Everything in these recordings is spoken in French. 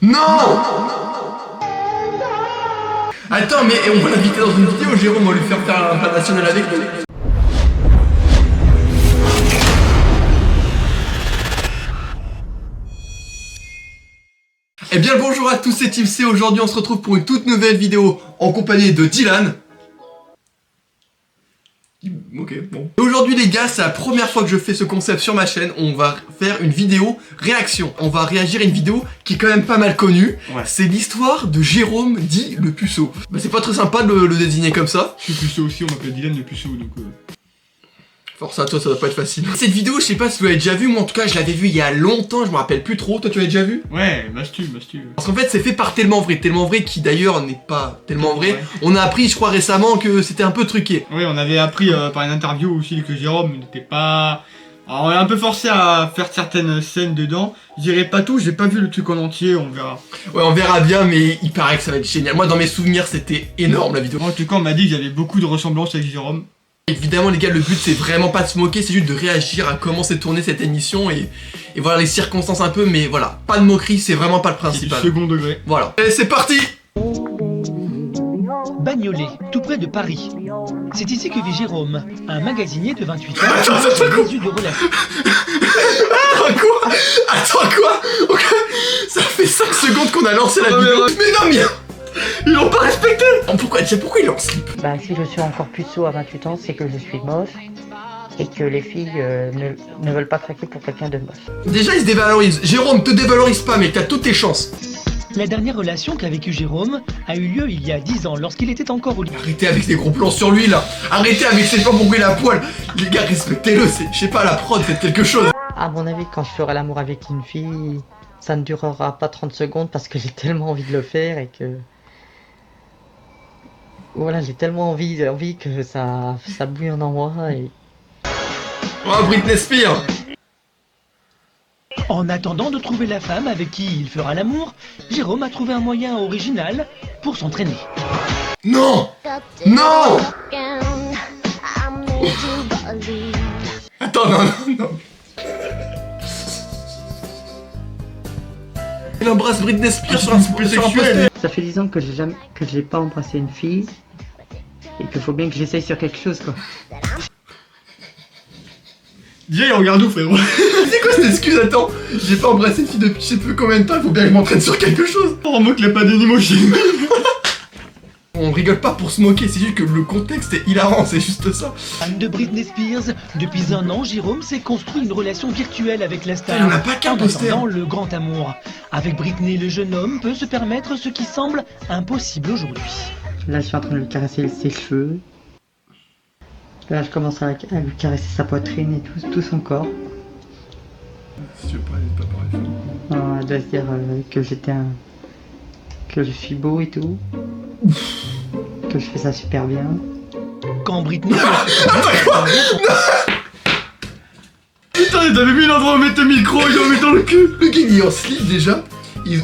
Non. Attends, mais on va l'inviter dans une vidéo, Jérôme, on va lui faire un plat national avec nous. Eh bien le bonjour à tous, c'est Team C. Aujourd'hui on se retrouve pour une toute nouvelle vidéo en compagnie de Dylan. Ok, bon. Aujourd'hui les gars, c'est la première fois que je fais ce concept sur ma chaîne. On va faire une vidéo réaction. On va réagir à une vidéo qui est quand même pas mal connue. Ouais. C'est l'histoire de Jérôme dit le puceau. Bah, c'est pas très sympa de le désigner comme ça. Je suis puceau aussi, on m'appelle Dylan le puceau donc... Force à toi, ça doit pas être facile. Cette vidéo, je sais pas si vous l'avez déjà vue, moi en tout cas je l'avais vue il y a longtemps, je me rappelle plus trop. Toi tu l'as déjà vu? Ouais, Mastu. Parce qu'en fait c'est fait par Tellement Vrai qui d'ailleurs n'est pas tellement vrai. Ouais. On a appris je crois récemment que c'était un peu truqué. Oui, on avait appris par une interview aussi que Jérôme n'était pas... Alors on est un peu forcé à faire certaines scènes dedans. Je dirais pas tout, j'ai pas vu le truc en entier, on verra. Ouais, on verra bien, mais il paraît que ça va être génial. Moi dans mes souvenirs c'était énorme la vidéo. En tout cas on m'a dit qu'il y avait beaucoup de ressemblances avec Jérôme. Évidemment les gars, le but c'est vraiment pas de se moquer, c'est juste de réagir à comment s'est tournée cette émission et voilà les circonstances un peu, mais voilà, pas de moquerie, c'est vraiment pas le principal. C'est du second degré. Voilà. Et c'est parti. Bagnolet, tout près de Paris. C'est ici que vit Jérôme, un magasinier de 28 ans. Attends quoi? Okay. Ça fait 5 secondes qu'on a lancé la vidéo. Mais non mais... Ils l'ont pas respecté. Pourquoi ils l'ont slip? Bah si je suis encore puceau à 28 ans, c'est que je suis moche et que les filles ne veulent pas craquer pour quelqu'un de moche. Déjà ils se dévalorisent. Jérôme, te dévalorise pas mec, t'as toutes tes chances. La dernière relation qu'a vécu Jérôme a eu lieu il y a 10 ans lorsqu'il était encore au lycée. Arrêtez avec ces gros plans sur lui là. Arrêtez avec ces plans pour brûler la poêle. Les gars respectez-le, je sais pas, la prod, faites quelque chose. À mon avis, quand je ferai l'amour avec une fille, ça ne durera pas 30 secondes parce que j'ai tellement envie de le faire et que... Voilà, j'ai tellement envie que ça bouillonne en moi et... Oh, Britney Spears. En attendant de trouver la femme avec qui il fera l'amour, Jérôme a trouvé un moyen original pour s'entraîner. Non. Non. Attends, non. Il embrasse Britney Spears sur un poster. Ça fait 10 ans que j'ai pas embrassé une fille et qu'il faut bien que j'essaye sur quelque chose quoi. Déjà il regarde où frérot? C'est quoi cette excuse? Attends, j'ai pas embrassé une fille depuis je sais plus combien de temps, il faut bien que je m'entraîne sur quelque chose. Oh moi qu'il a pas d'animoji. On rigole pas pour se moquer, c'est juste que le contexte est hilarant, c'est juste ça. Fan de Britney Spears, depuis un an, Jérôme s'est construit une relation virtuelle avec la star. Il en a pas qu'un poster. Dans le grand amour. Avec Britney, le jeune homme peut se permettre ce qui semble impossible aujourd'hui. Là, je suis en train de lui caresser ses cheveux. Là, je commence à lui caresser sa poitrine et tout son corps. Si tu veux pas, n'hésite pas par exemple. Elle doit se dire que je suis beau et tout. Que je fais ça super bien. Quand Britney... Putain, t'avais mis l'endroit où mettre le micro, il en met dans le cul. Le gars il est en slip déjà.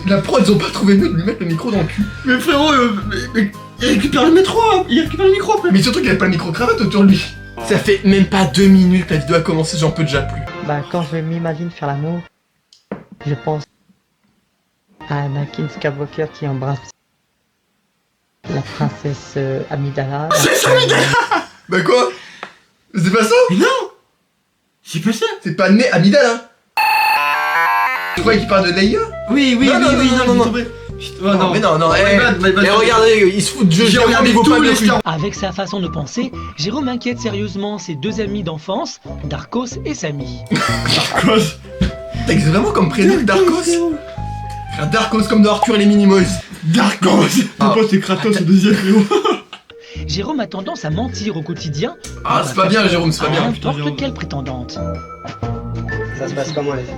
La prod ils ont pas trouvé mieux de lui mettre le micro dans le cul. Mais frérot, il récupère le métro, hein. Il récupère le micro après. Mais surtout qu'il avait pas le micro-cravate autour de lui. Ça fait même pas 2 minutes que la vidéo a commencé, j'en peux déjà plus. Bah quand je m'imagine faire l'amour, je pense à Anakin Skywalker qui embrasse la princesse Amidala. C'est Amidala. Bah quoi? C'est pas ça? Mais non. C'est pas ça. C'est pas né Amidala. Tu crois qu'il parle de Leia? Oui, non. Non, mais non, regardez, il se fout de jeu, Jérôme, il vaut pas le coup. Avec sa façon de penser, Jérôme inquiète sérieusement ses deux amis d'enfance, Darkos et Samy. Darkos? T'as vraiment comme prénom Darkos? Darkos comme dans Arthur et les Minimoys. Darkos. Ton pote c'est Kratos au deuxième frérot. Jérôme a tendance à mentir au quotidien. Ah c'est pas bien Jérôme, c'est pas bien. N'importe quelle prétendante. Ça se passe comment les filles?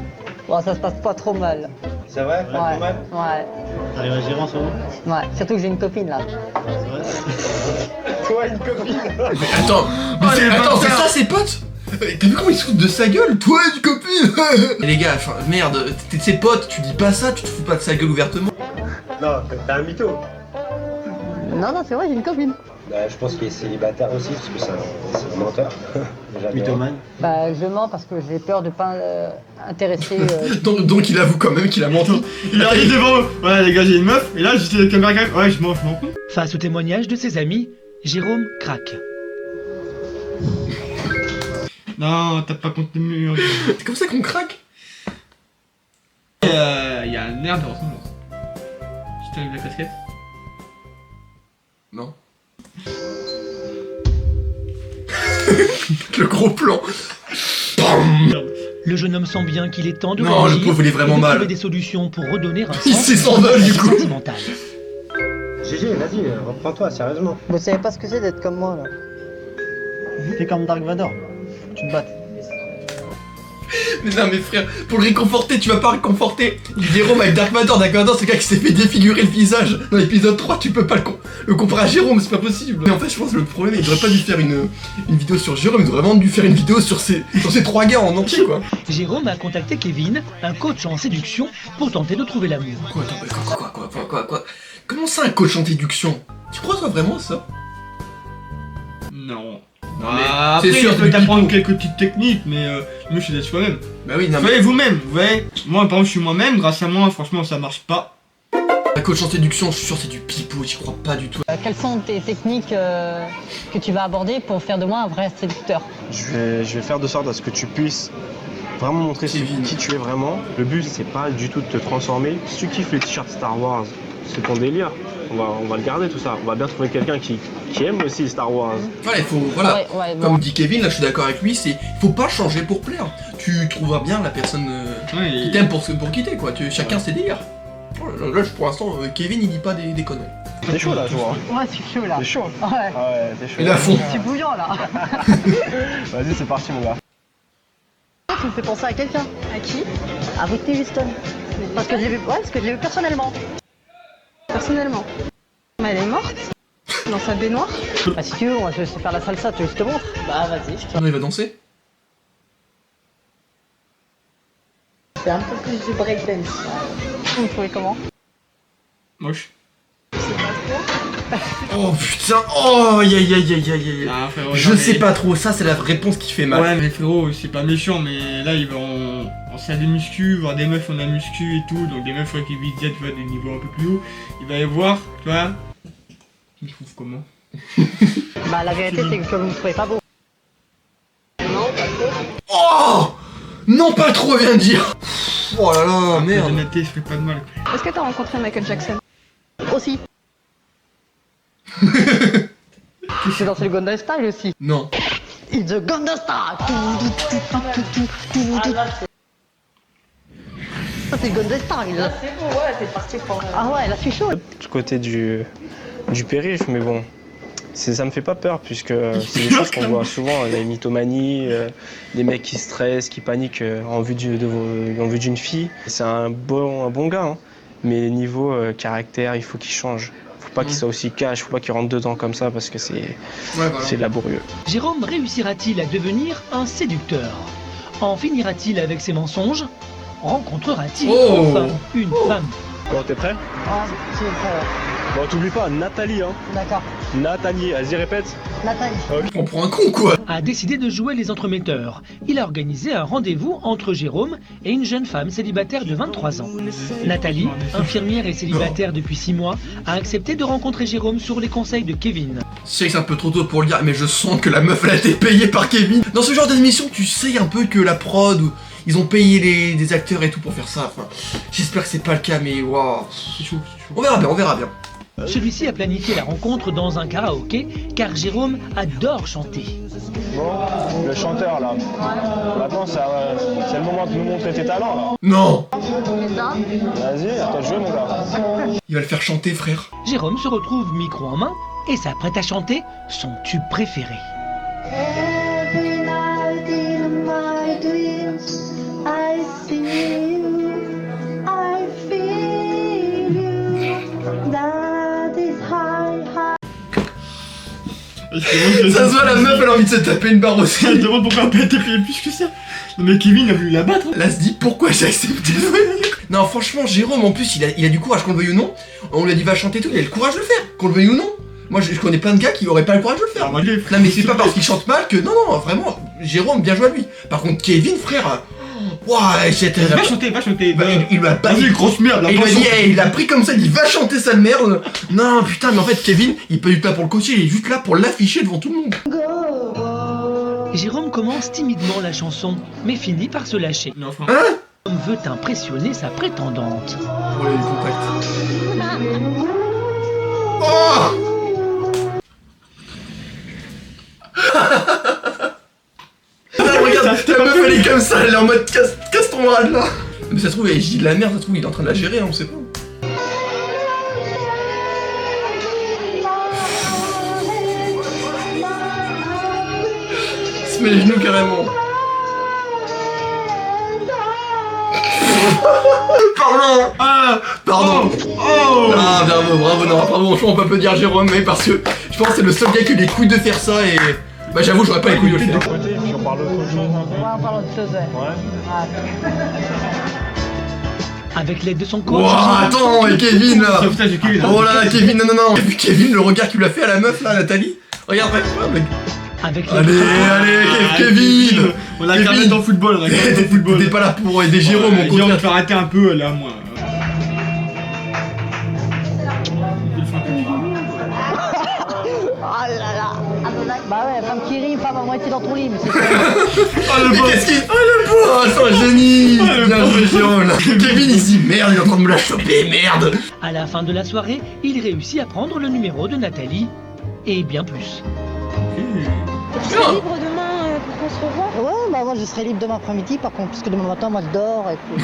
Bon, ça se passe pas trop mal. C'est vrai? Pas trop mal? Ouais. T'arrives à gérer en ce moment? Ouais, surtout que j'ai une copine là. C'est vrai? Toi une copine? Mais attends, c'est ça ses potes? T'as vu comment ils se foutent de sa gueule? Toi une copine. Les gars, enfin merde, t'es de ses potes, tu dis pas ça, tu te fous pas de sa gueule ouvertement. Non, t'es un mytho. Non, c'est vrai, j'ai une copine. Je pense qu'il est célibataire aussi, parce que c'est un menteur. Déjà, Mythomane. Bah, je mens parce que j'ai peur de pas intéresser. Donc il avoue quand même qu'il a menti. Il arrive devant eux. Ouais, les gars, j'ai une meuf. Et là, j'étais la caméra quand même. Ouais, je mens. Face au témoignage de ses amis, Jérôme craque. Non, tape pas contre le mur. C'est comme ça qu'on craque. Il y a un air de ressemblance. Je t'enlève la casquette. Non. Le gros plan. Bam. Le jeune homme sent bien qu'il est temps de Non, réagir le pauvre, il est vraiment et de mal. trouver des solutions pour redonner un Il sens s'est s'envole, du coup. sentimental. GG, vas-y, reprends-toi, sérieusement. Vous savez pas ce que c'est d'être comme moi là. T'es comme Dark Vador. Tu te battes. Mais non mais frère, pour le réconforter, tu vas pas réconforter Jérôme avec Dark Vador. Dark Vador c'est le gars qui s'est fait défigurer le visage. Dans l'épisode 3, tu peux pas le comparer à Jérôme, c'est pas possible. Mais en fait je pense que le problème, il aurait pas dû faire une vidéo sur Jérôme, il aurait vraiment dû faire une vidéo sur ces trois gars en entier quoi. Jérôme a contacté Kevin, un coach en séduction, pour tenter de trouver l'amour. Quoi, attends, quoi. Comment ça un coach en séduction? Tu crois toi vraiment ça? Non. mais Après, c'est sûr, il peut t'apprendre quelques petites techniques, mais mieux c'est d'être soi-même. Bah oui, non mais... Soyez vous-même, vous voyez. Moi, par exemple, je suis moi-même, grâce à moi, franchement, ça marche pas. Un coach en séduction, je suis sûr c'est du pipeau, j'y crois pas du tout. Quelles sont tes techniques que tu vas aborder pour faire de moi un vrai séducteur? Je vais faire de sorte à ce que tu puisses vraiment montrer qui tu es vraiment. Le but, c'est pas du tout de te transformer. Si tu kiffes les t-shirts Star Wars, c'est ton délire. On va le garder tout ça. On va bien trouver quelqu'un qui aime aussi Star Wars. Voilà, il faut, voilà. Ouais, bon. Comme dit Kevin, là je suis d'accord avec lui, c'est faut pas changer pour plaire. Tu trouveras bien la personne qui t'aime pour quitter quoi. Chacun ses délires. Là, pour l'instant, Kevin il dit pas des conneries. T'es chaud là, je vois. Ouais, je suis chaud là. T'es chaud. Ouais. Ah ouais, t'es chaud. Il est à fond. Je suis bouillant là. Vas-y, c'est parti mon gars. Tu me fais penser à quelqu'un. À qui? À Whitney Houston. Parce que j'ai vu, personnellement. Personnellement. Mais elle est morte dans sa baignoire. Bah si tu veux, moi je sais faire la salsa, tu veux que je te montre? Bah vas-y, je te... Il va danser. C'est un peu plus du breakdance. Vous me trouvez comment? Moche. Oh putain, oh aïe. Ah, frérot, Je non, sais mais- pas trop, ça c'est la réponse qui fait mal. Ouais, mais frérot, c'est pas méchant, mais là, ils vont en salle de muscu, voir des meufs font de la muscu et tout, donc des meufs qui visent déjà, tu vois, des niveaux un peu plus hauts. Il va y voir, tu vois. Tu me trouves comment? Bah la vérité c'est que vous me trouvez pas beau. Oh non pas trop vient de dire. Oh là là, merde. L'honnêteté, je fais pas de mal. Est-ce que t'as rencontré Michael Jackson? Aussi. Tu sais danser le Gangnam Style aussi. Non. It's a Gangnam Style. Ça c'est le Gangnam Style. C'est beau, ouais, c'est parti pour... Ah ouais, là je suis chaud. Du côté du périph', mais bon, ça me fait pas peur puisque c'est des choses qu'on voit souvent, les mythomanies, des mecs qui stressent, qui paniquent en vue d'une fille. C'est un bon gars, hein, mais niveau caractère, il faut qu'il change. Faut pas qu'il soit aussi cash, faut pas qu'il rentre dedans comme ça parce que c'est laborieux. Jérôme réussira-t-il à devenir un séducteur? En finira-t-il avec ses mensonges? Rencontrera-t-il enfin une femme? Bon, t'es prêt? Ah, c'est vrai. Bon, t'oublies pas, Nathalie, hein. D'accord. Nathalie, vas-y, répète. Nathalie. On prend un con quoi. A décidé de jouer les entremetteurs. Il a organisé un rendez-vous entre Jérôme et une jeune femme célibataire de 23 ans. Nathalie, infirmière et célibataire depuis 6 mois, a accepté de rencontrer Jérôme sur les conseils de Kevin. Je sais que c'est un peu trop tôt pour le dire, mais je sens que la meuf elle a été payée par Kevin. Dans ce genre d'émission, tu sais un peu que la prod, ils ont payé des acteurs et tout pour faire ça. Enfin, j'espère que c'est pas le cas, mais waouh. C'est chaud. On verra bien. Celui-ci a planifié la rencontre dans un karaoké car Jérôme adore chanter. Bon, le chanteur là. Maintenant, c'est le moment de nous montrer tes talents là. Non. Vas-y, à toi de jouer mon gars. Il va le faire chanter, frère. Jérôme se retrouve micro en main et s'apprête à chanter son tube préféré. Every night in my dreams, I see you, I feel you, that is high. Ça se voit, la meuf elle a envie de se taper une barre aussi. Elle demande pourquoi elle a pas été payée plus que ça. Mais Kevin a voulu la battre. Là se dit pourquoi j'ai accepté de venir. Non franchement Jérôme en plus il a du courage qu'on le veuille ou non. On lui a dit va chanter tout, il a le courage de le faire, qu'on le veuille ou non. Moi je connais plein de gars qui auraient pas le courage de le faire. Alors, moi, je l'ai fait. Non mais c'est pas parce qu'il chante mal que... Non, non, vraiment, Jérôme, bien joué à lui. Par contre, Kevin, frère... Ouah, c'était... Va chanter, va chanter. Bah, il lui a pas Vas-y, grosse merde, là, Et il va m'a dit, chanter. hey, il a pris comme ça, il dit va chanter sa merde. Non putain, mais en fait Kevin, il est pas du tout là pour le coacher, il est juste là pour l'afficher devant tout le monde. Jérôme commence timidement la chanson, mais finit par se lâcher. Non, enfin. Jérôme veut impressionner sa prétendante. Oh les contacts. Oh Là, regarde, la meuf elle est comme ça, elle est en mode casse ton rad là. Mais ça se trouve, je dis de la merde, ça se trouve, il est en train de la gérer, on sait pas. Il se met les genoux carrément. Pardon. Ah, pardon. Oh. Ah, bravo, bravo, non, bravo, franchement, on peut pas dire Jérôme, mais parce que je pense que c'est le seul gars qui a eu les couilles de faire ça et... Bah j'avoue, j'aurais pas les couilles de le faire. Puis on parle d'autre chose. On parle autre chose, ouais. Avec l'aide de son coach, Ouah, attends, et Kevin là. Putain, j'ai Kevin. Oh là là, Kevin, non, non, non. T'as vu Kevin, le regard qu'il lui a fait à la meuf là, Nathalie? Regarde, regarde. avec l'aide de Allez, son coach, allez, Kevin. On a Kevin. carré dans le football, on a carré dans le football. T'es pas là pour aider Jérôme, au Jérôme, tu contraire. vas arrêter un peu là, moi. Oh là là. Bah ouais, femme qui rit, femme à moitié dans ton lit, mais c'est ça. Oh le Mais boss. qu'est-ce qu'il... Oh le beau. Oh, c'est un génie. Bien joué Jérôme là. Kevin il se dit merde, il est en train de me la choper, merde. À la fin de la soirée, il réussit à prendre le numéro de Nathalie, et bien plus. Tu serais libre demain pour qu'on se revoie? Ouais, bah moi je serai libre demain après-midi, par contre, puisque demain matin, moi je dors et puis...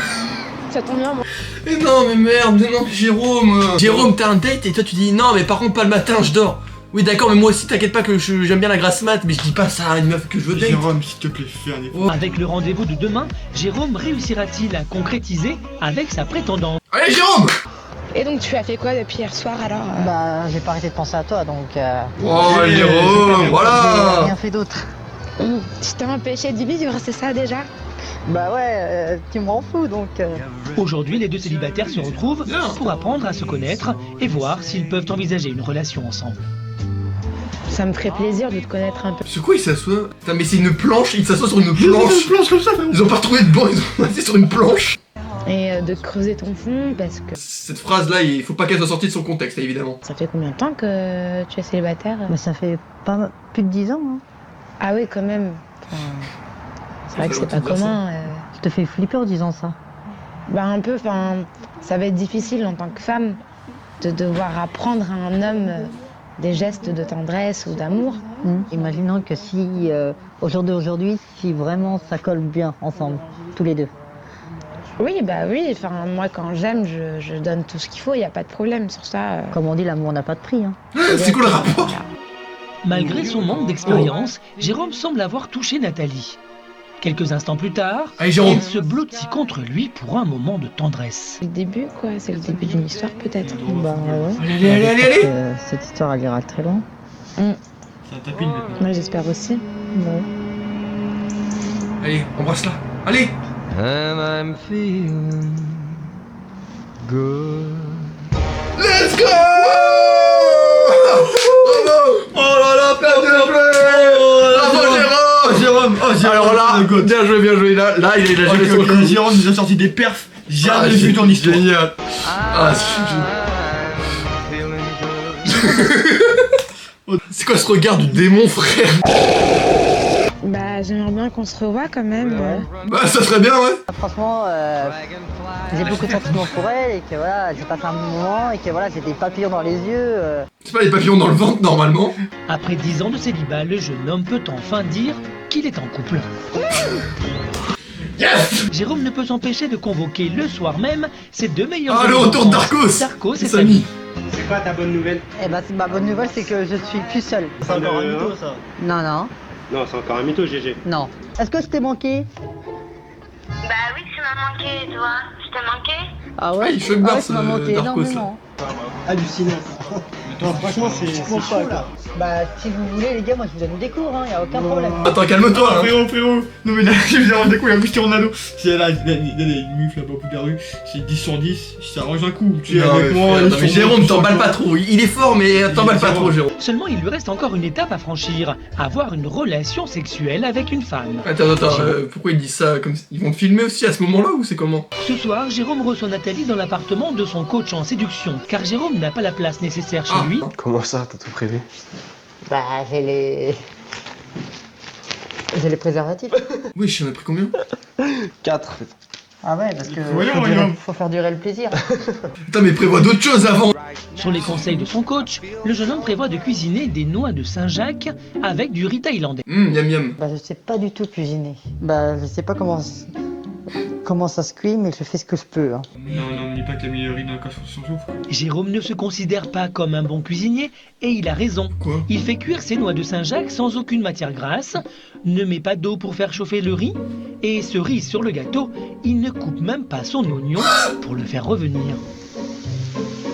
Ça tombe bien, moi. Mais non, mais merde, mais non, Jérôme. Jérôme, t'as un date et toi tu dis non, mais par contre pas le matin, je dors. Oui d'accord, mais moi aussi t'inquiète pas que j'aime bien la grasse mat, mais je dis pas ça à une meuf que je veux date. Jérôme, s'il te plaît, fais un effort. Avec le rendez-vous de demain, Jérôme réussira-t-il à concrétiser avec sa prétendante? Allez Jérôme. Et donc, tu as fait quoi depuis hier soir alors Bah, j'ai pas arrêté de penser à toi, donc... Oh Jérôme, J'ai voilà. rien fait d'autre. Tu t'es empêché de vivre, c'est ça déjà? Bah ouais, tu me rends fou, donc... Aujourd'hui, les deux célibataires se retrouvent pour apprendre à se connaître et voir s'ils peuvent envisager une relation ensemble. Ça me ferait plaisir de te connaître un peu. Sur quoi il s'assoit? Putain mais c'est une planche, il s'assoit sur une planche. Comme ça, frérot. Ils ont pas retrouvé de banc, ils ont assis sur une planche. Et de creuser ton fond parce que... Cette phrase là, il faut pas qu'elle soit sortie de son contexte évidemment. Ça fait combien de temps que tu es célibataire? Mais ça fait pas plus de 10 ans, hein. Ah oui, quand même. Enfin, c'est vrai que c'est pas longtemps de dire ça. commun. Je te fais flipper en disant ça. Bah un peu, enfin, ça va être difficile en tant que femme de devoir apprendre à un homme des gestes de tendresse ou d'amour. Imaginons que si, au jour d'aujourd'hui, si vraiment ça colle bien ensemble, tous les deux. Oui, bah oui, enfin, moi quand j'aime, je donne tout ce qu'il faut, il n'y a pas de problème sur ça. Comme on dit, l'amour n'a pas de prix, hein. C'est quoi le rapport? Malgré son manque d'expérience, Jérôme semble avoir touché Nathalie. Quelques instants plus tard, Allez Jérôme. elle se blottit contre lui pour un moment de tendresse. C'est le début, quoi, c'est le début d'une histoire peut-être. Bah ouais. Allez. Cette histoire, elle ira très loin. Ça tapine maintenant. Moi j'espère aussi. Ouais. Allez, embrasse-la. Allez. And I'm feeling good. Let's go. Bravo. Oh là là, bien joué. Bravo Jérôme. Jérôme, oh Jérôme. Alors là, le goat. bien joué. Là, il a jamais son coup. Jérôme nous a sorti des perfs jamais Ah, vus dans l'histoire. Génial. Ah, c'est quoi ce regard du démon, frère? Bah j'aimerais bien qu'on se revoie quand même. Bah, ça serait bien, ouais. Franchement, j'ai beaucoup de sentiments pour elle et que voilà, j'ai passé un bon moment et que voilà, j'ai des papillons dans les yeux. C'est pas les papillons dans le ventre, normalement. Après 10 ans de célibat, le jeune homme peut enfin dire qu'il est en couple. Yes. Jérôme ne peut s'empêcher de convoquer le soir même ses deux meilleurs Ah, amis le retour d'enfance, d'Arcos. Darcos et Samy. C'est quoi ta bonne nouvelle? Eh ben, ma bonne nouvelle, c'est que je suis plus seul. C'est encore un mytho, ça? Non, non, Non, c'est encore un mytho, GG. non. Est-ce que je t'ai manqué? Bah oui, tu m'as manqué, toi. Je t'ai manqué? Ah Ouais, il fait bien, tu m'as ce manqué Darcos, là. énormément. Hallucinant. Attends, Franchement, c'est chaud là. Bah, si vous voulez, les gars, moi je vous donne des cours, hein, y a aucun problème. Attends, calme-toi. Hein. Frérot. Non mais là, je vais avoir des coups, il y a Cristiano Ronaldo. C'est là, il y a une mufle là-bas au bout de la rue. C'est 10 sur 10, ça arrange un coup. Tu es Non, avec moi. frère, non, mais Jérôme, t'emballes pas trop. Il est fort, mais t'emballes pas trop, Jérôme. Seulement, il lui reste encore une étape à franchir, avoir une relation sexuelle avec une femme. Attends, pourquoi ils disent ça comme... Ils vont te filmer aussi à ce moment-là ou c'est comment? Ce soir, Jérôme reçoit Nathalie dans l'appartement de son coach en séduction, car Jérôme n'a pas la place nécessaire chez lui. Comment ça, t'as tout prévu? Bah, j'ai les préservatifs. Oui, j'en ai pris combien? 4. Ah ouais, parce que Voyons. faut faire durer le plaisir. Putain, mais prévois d'autres choses avant. Sur les conseils de son coach, le jeune homme prévoit de cuisiner des noix de Saint-Jacques avec du riz thaïlandais. Miam miam. Bah, je sais pas du tout cuisiner. Bah, je sais pas comment ça se cuit, mais je fais ce que je peux. Hein. Non, n'oublie pas que la meilleure riz dans le cas sur son souffle. Jérôme ne se considère pas comme un bon cuisinier et il a raison. Quoi? Il fait cuire ses noix de Saint-Jacques sans aucune matière grasse, ne met pas d'eau pour faire chauffer le riz, et cerise sur le gâteau, il ne coupe même pas son oignon pour le faire revenir.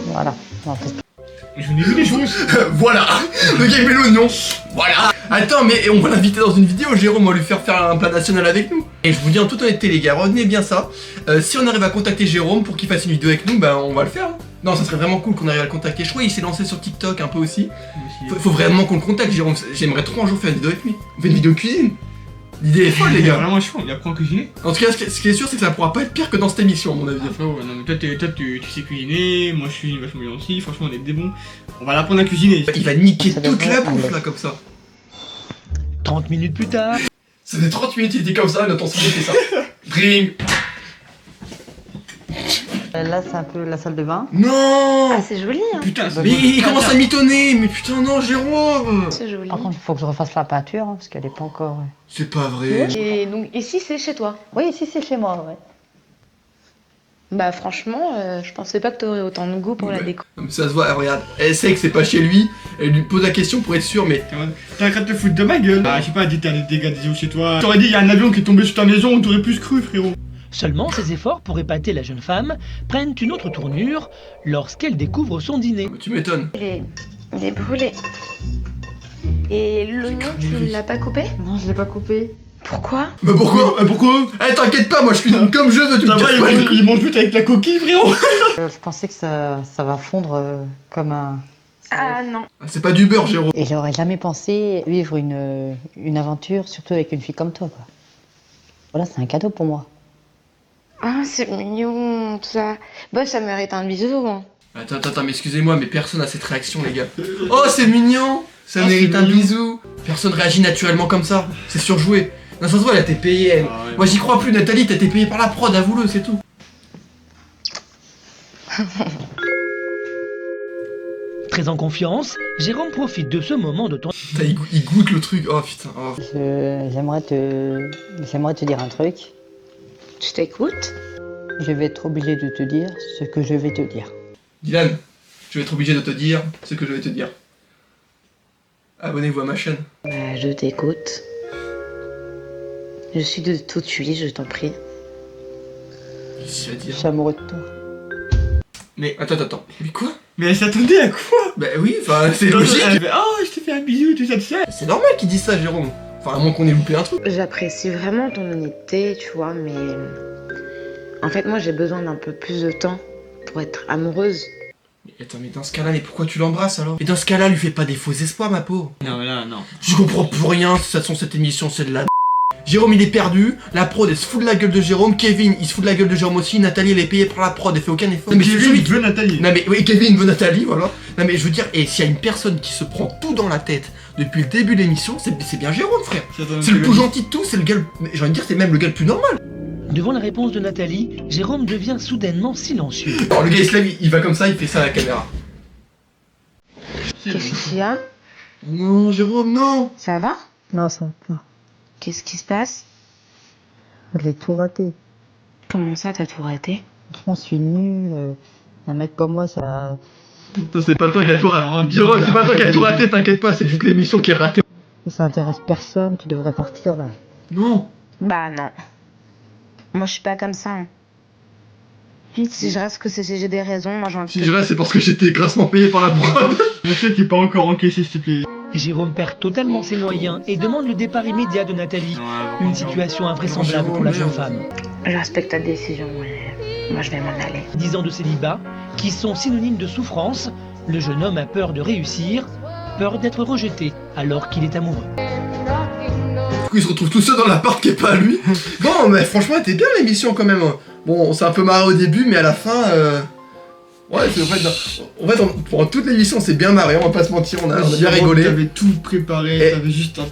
Voilà. J'en ai vu des choses. Voilà. Le gars il met l'oignon. Voilà. Attends, mais on va l'inviter dans une vidéo, Jérôme, on va lui faire un plat national avec nous. Et je vous dis en toute honnêteté les gars, retenez bien ça. Si on arrive à contacter Jérôme pour qu'il fasse une vidéo avec nous, bah on va le faire. Hein. Non, ça serait vraiment cool qu'on arrive à le contacter. Je crois qu'il s'est lancé sur TikTok un peu aussi. Faut vraiment qu'on le contacte, Jérôme. J'aimerais trop un jour faire une vidéo avec lui. On fait une vidéo cuisine. L'idée est folle les Il est gars. vraiment chaud, il apprend à cuisiner. En tout cas, ce qui est sûr, c'est que ça pourra pas être pire que dans cette émission à mon avis. Ah, frérot, non mais toi tu sais cuisiner, moi je suis vachement bien aussi, franchement on est des bons. On va l'apprendre à cuisiner. Il va niquer Ça toute devrait la bouffe aller. là comme ça. 30 minutes plus tard, Ça fait 30 minutes, il était comme ça, notre ancien fait ça. Ring. Là, c'est un peu la salle de bain. Non. Ah, c'est joli, hein. Putain, c'est Mais il commence à mitonner, mais putain non Jérôme. C'est joli. Par contre, il faut que je refasse la peinture, hein, parce qu'elle est pas encore... C'est pas vrai. Et donc, ici, c'est chez toi. Oui, ici, c'est chez moi, ouais. Bah, franchement, je pensais pas que t'aurais autant de goût pour la déco. Ça se voit, regarde, elle sait que c'est pas chez lui, elle lui pose la question pour être sûre, mais... T'arrêtes de te foutre de ma gueule. Ah, je sais pas, dit t'as des dégâts des eaux chez toi. T'aurais dit il y a un avion qui est tombé sur ta maison, on t'aurait plus cru frérot. seulement ses efforts pour épater la jeune femme prennent une autre tournure lorsqu'elle découvre son dîner. Tu m'étonnes. Il est brûlé. Et l'oignon, tu l'as pas coupé? Non, je l'ai pas coupé. Pourquoi? Bah pourquoi? Eh t'inquiète pas, moi je cuisine comme je veux, tu me casses pas les couilles. Il mange vite avec la coquille frérot. Je pensais que ça va fondre comme un... Ah non. Ah, c'est pas du beurre, Jérôme. Et j'aurais jamais pensé vivre une aventure, surtout avec une fille comme toi, quoi. Voilà, c'est un cadeau pour moi. Ah, c'est mignon, tout ça. Bah, ça mérite un bisou. Hein. Attends, mais excusez-moi, mais personne a cette réaction, les gars. Oh, c'est mignon. Ça Ah, mérite c'est un mignon. bisou. Personne réagit naturellement comme ça. C'est surjoué. Non, ça se voit, elle a été payée, elle. Ah ouais. Moi, j'y crois plus, Nathalie, t'as été payée par la prod, avoue-le, c'est tout. Très en confiance, Jérôme profite de ce moment de temps. Putain, il goûte le truc. Oh putain. Oh. J'aimerais te dire un truc. Tu t'écoutes? Je vais être obligé de te dire ce que je vais te dire. Dylan, je vais être obligé de te dire ce que je vais te dire. Abonnez-vous à ma chaîne. Bah, je t'écoute. Je suis de tout suite, je t'en prie. Qu'est-ce qu'il va Je dire? suis amoureux de toi. Mais attends. Mais quoi? Mais elle s'attendait à quoi? Bah oui, enfin, c'est logique. Elle fait, oh, je t'ai fait un bisou, tout ça, tout ça. C'est normal qu'il dise ça, Jérôme. Enfin, à moins qu'on ait loupé un truc. J'apprécie vraiment ton honnêteté, tu vois, mais... En fait, moi, j'ai besoin d'un peu plus de temps pour être amoureuse. Mais attends, mais dans ce cas-là, mais pourquoi tu l'embrasses alors? Et dans ce cas-là, lui fais pas des faux espoirs, ma pauvre. Non, mais là, non. Je comprends plus rien, de toute façon, cette émission, c'est de la... Jérôme, il est perdu, la prod, elle se fout de la gueule de Jérôme, Kevin, il se fout de la gueule de Jérôme aussi, Nathalie, elle est payée par la prod, elle fait aucun effort. Mais Kevin veut Nathalie. Non mais, oui, Kevin veut Nathalie, voilà. Non mais, je veux dire, et s'il y a une personne qui se prend tout dans la tête depuis le début de l'émission, c'est bien Jérôme, frère. C'est le plus gentil de tout, c'est le gars, j'ai envie de dire, c'est même le gars le plus normal. Devant la réponse de Nathalie, Jérôme devient soudainement silencieux. Alors le gars, il se lève, il va comme ça, il fait ça à la caméra. Qu'est-ce qu'il y a? Non, Jérôme, non. Ça va? Non, ça va pas. Qu'est-ce qui se passe? Je l'ai tout raté. Comment ça, t'as tout raté? Franchement, je suis nul. Un mec comme moi, ça... C'est pas toi qui as tout raté. Jérôme, c'est pas toi qui as tout raté, t'inquiète pas, c'est juste l'émission qui est ratée. Ça intéresse personne, tu devrais partir là. Non. Bah non. Moi, je suis pas comme ça. Hein. Si je reste, que j'ai des raisons. Moi, j'en Si je reste, c'est parce que j'étais grassement payé par la prod. Je sais qu'il n'est pas encore encaissé, s'il te plaît. Jérôme perd totalement ses moyens et demande le départ immédiat de Nathalie. Une situation invraisemblable pour la jeune femme. Je respecte ta décision, mais moi je vais m'en aller. 10 ans de célibat, qui sont synonymes de souffrance, le jeune homme a peur de réussir, peur d'être rejeté alors qu'il est amoureux. Du coup, il se retrouve tout seul dans l'appart qui est pas à lui. Bon, mais franchement, elle était bien l'émission quand même. Bon, on s'est un peu marré au début, mais à la fin... Ouais, c'est en fait, pendant toute l'émission, on s'est bien marré, on va pas se mentir, on a bien rigolé. T'avais tout préparé, t'avais juste à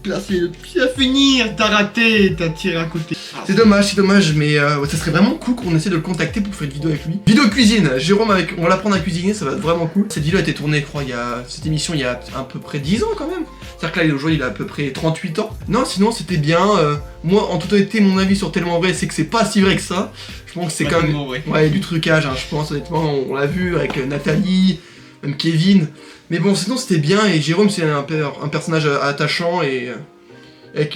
placer le pied à finir, t'as raté, t'as tiré à côté. C'est dommage, mais ça serait vraiment cool qu'on essaie de le contacter pour faire une vidéo avec lui. Vidéo cuisine, Jérôme, on va l'apprendre à cuisiner, ça va être vraiment cool. Cette vidéo a été tournée, je crois, cette émission il y a à peu près 10 ans quand même. C'est-à-dire que là, aujourd'hui, il a à peu près 38 ans. Non, sinon, c'était bien. Moi, en toute honnêteté, mon avis sur Tellement Vrai, c'est que c'est pas si vrai que ça. Je pense que c'est quand même... Vrai. Ouais, du trucage, hein, je pense, honnêtement, on l'a vu avec Nathalie, même Kevin. Mais bon, sinon, c'était bien, et Jérôme, c'est un personnage attachant, et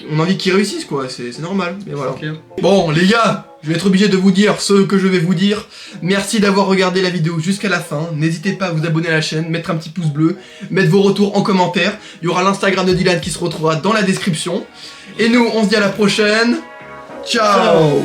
on a envie qu'il réussisse, quoi, c'est normal, mais voilà. Bon, les gars, je vais être obligé de vous dire ce que je vais vous dire. Merci d'avoir regardé la vidéo jusqu'à la fin. N'hésitez pas à vous abonner à la chaîne, mettre un petit pouce bleu, mettre vos retours en commentaire. Il y aura l'Instagram de Dylan qui se retrouvera dans la description. Et nous, on se dit à la prochaine. Ciao.